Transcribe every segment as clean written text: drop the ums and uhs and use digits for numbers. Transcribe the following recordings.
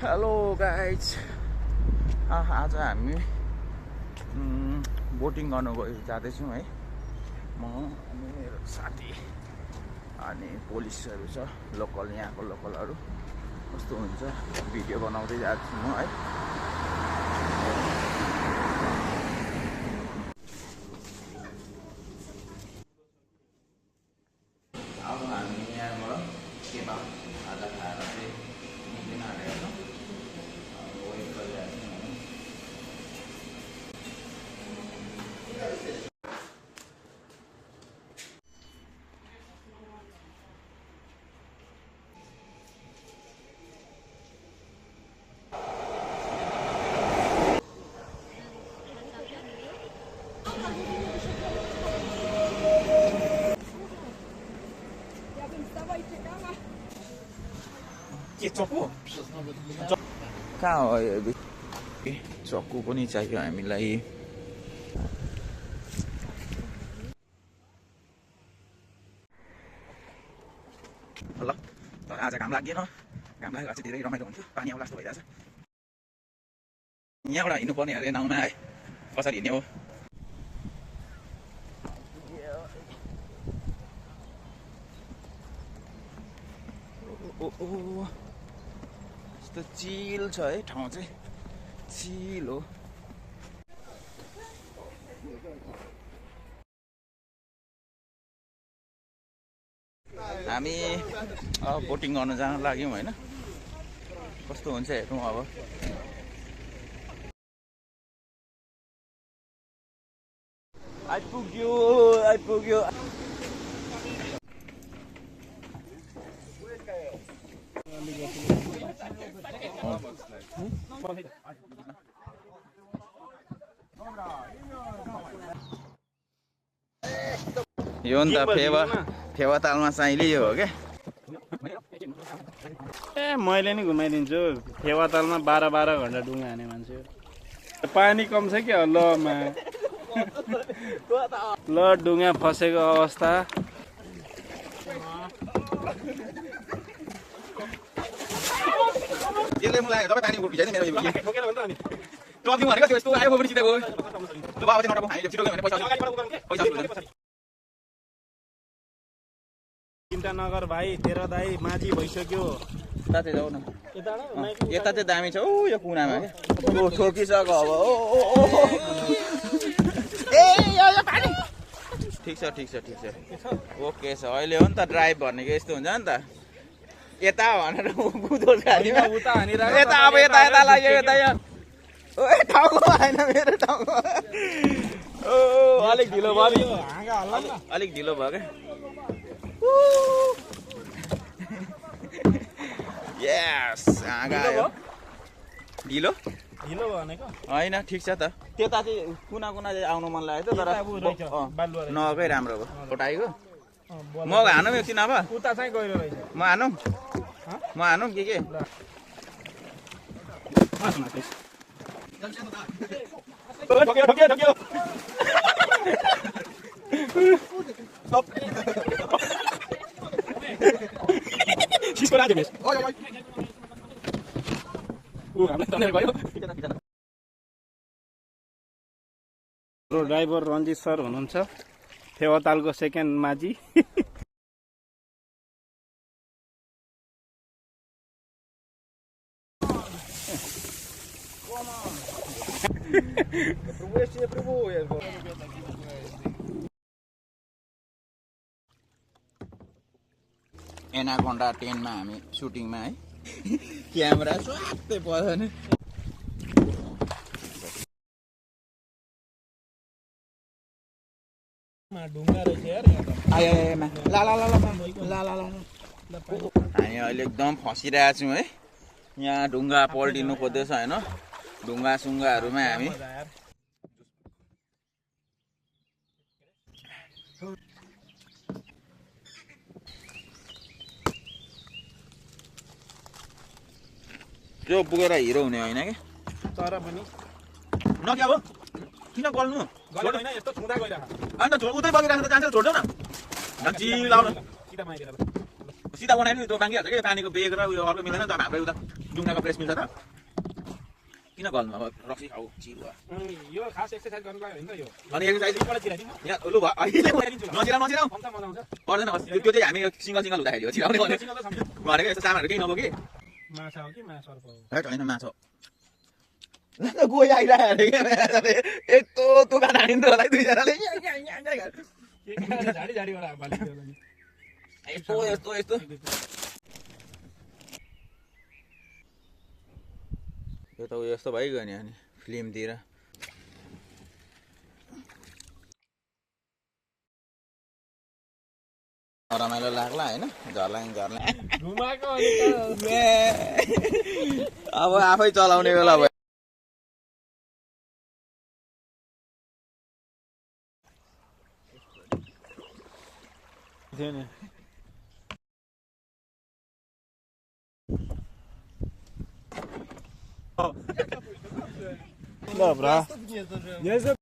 Hello guys, आज हामी boating गर्नु जाँदैछौँ है। म अनि मेरो साथी अनि पुलिसहरू छ, लोकल यहाँको लोकलहरू। कस्तो हुन्छ भिडियो बनाउँदै जान्छु म है। अब हामी यहाँबाट केबाब आधा खाएर चाहिँ निक्लिन आँटेका छौँ। वेट गरिरहेको छौँ। कहाँ हो यो? चक्कु पनि चाहियो हामीलाई। ल तर आज घाम लागेन, घाम लागेको चाहिँ धेरै रमाइलो हुन्थ्यो। पानी आउला जस्तो भइरहेछ। यहाँबाट हिँड्नुपर्ने अरे नाउँमा है, कसरी हिँड्ने हो? यस्तो चिल छ है ठाउँ चाहिँ, चिल हो। हामी बोटिङ गर्न जान लाग्यौँ होइन। कस्तो हुन्छ हेरौँ अब। आइपुग्यो। यो नि त फेवा तालमा साइली हो क्या। मैले नि घुमाइदिन्छु। फेवा तालमा 12 घन्टा डुङ्गा हाने मान्छे। पानी कम छ क्या लमा। ल डुङ्गा फसेको अवस्था। यसले मलाई तपाईँ पानी भिजाइदिनु मेरो यो टकिङ भनेको त्यो यस्तो आयो पनि सिधै गयो। ल बाबा चाहिँ नटप हामीले छिटो गयो भने पैसा चिन्ता नगर भाइ, तेरो दाइ माझी भइसक्यो। यता चाहिँ जाऊ न। यता चाहिँ दामी छ। ओ यो कुनामा क्या। ओ ठोकिसक्यो अब। ए यो पानी ठिक छ। ओके छ। अहिले हो नि त ड्राइभ भनेको यस्तो हुन्छ नि त। यता भनेर कुदो खालीमा उता हानिरहेको। यता अब यता लाग्यो। यता यहाँ ओ ठाउँको आएन मेरो ठाउँको। ओ अलिक ढिलो भयो। अलिक ढिलो भयो क्या। यस हाँगा आयो। ढिलो भनेको होइन, ठिक छ त। त्यता चाहिँ कुना चाहिँ आउनु मन लागेको थियो, तर नगएकै राम्रो भयो। फोटाइको म हानौँ एकछिन। अब उता चाहिँ गइरो रहेछ। म हानौँ के ड्राइभर रञ्जित सर हुनुहुन्छ, फेवातालको सेकेन्ड माझी। एनाकोन्डा 10 मा हामी सुटिङमा है। क्यामेरा स्वात्तै पर्यो नि। ढुङ्गा रहेछ यार। हामी अहिले एकदम फसिरहेको छौँ है। यहाँ ढुङ्गा पल्टिनु खोज्दैछ होइन। ढुङ्गा सुङ्गाहरूमा हामी त्यो पुगेर हिरो हुने होइन कि। तर पनि नक्या हो किन गल्नु? यस्तो छुँदा गइरहेको अन्त उतै बगिरहेको त जान्छ, छोड्छौ न। सिधा बनाइदिनु त्यो बाँकी हाल्छ कि पानीको बेग र उयो अर्को मिल्दैन त हाम्रो उता डुङ्गाको प्रेस मिल्छ त किन गर्नु अब रक्सी खाऊ चिरुवा यो खास एक्सरसाइज गर्नु लागि होइन यो अनि एक्सरसाइज एकपल्ट चिराइदिनु यहाँ लु भयो अहिले नचिराउ कम्ता मजा आउँछ पर्दैन त्यो चाहिँ हामी सिङ्गल सिङ्गल हुँदाखेरि हो चिराउने भनेको यस्तो सामानहरू केही नबोके माछा हो कि माछा सर्प हो होइन माछा गइ आइरहेको क्या यस्तो दोकान हानिन्छ होला दुईजनाले झाडी झाडीबाट बालिदियो होला नि यस्तो यस्तो यस्तो यो त यस्तो भइगयो नि अनि फिल्मतिर रमाइलो लाग्ला होइन झर्लाङ घुमाएको अब आफै चलाउने बेला भयो Dobra. Nie za...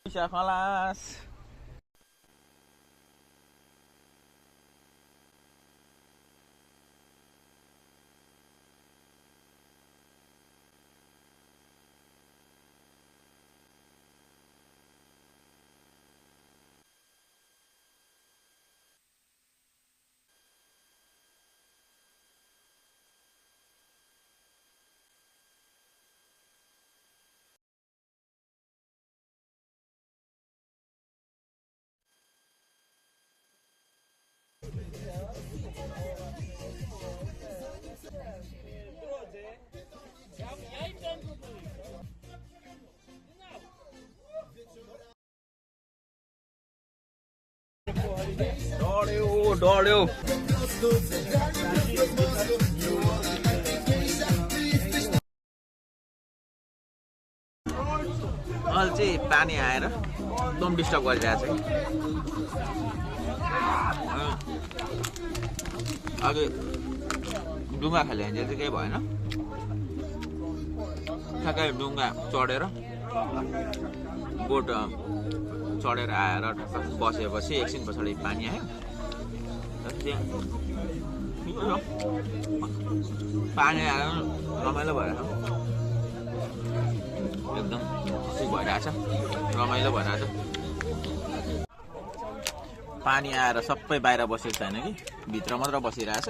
Bisa kelas. डढ्यो अहिले चाहिँ पानी आएर एकदम डिस्टर्ब गरिरहेको छ अघि डुङ्गा खाले भने चाहिँ केही भएन ठ्याक्कै डुङ्गा चढेर बोट चढेर आएर बसेपछि एकछिन पछाडि पानी आयो पानी आएर रमाइलो भएर एकदम खुसी भइरहेछ रमाइलो भइरहेछ पानी आएर सबै बाहिर बसेको छैन कि भित्र मात्र बसिरहेछ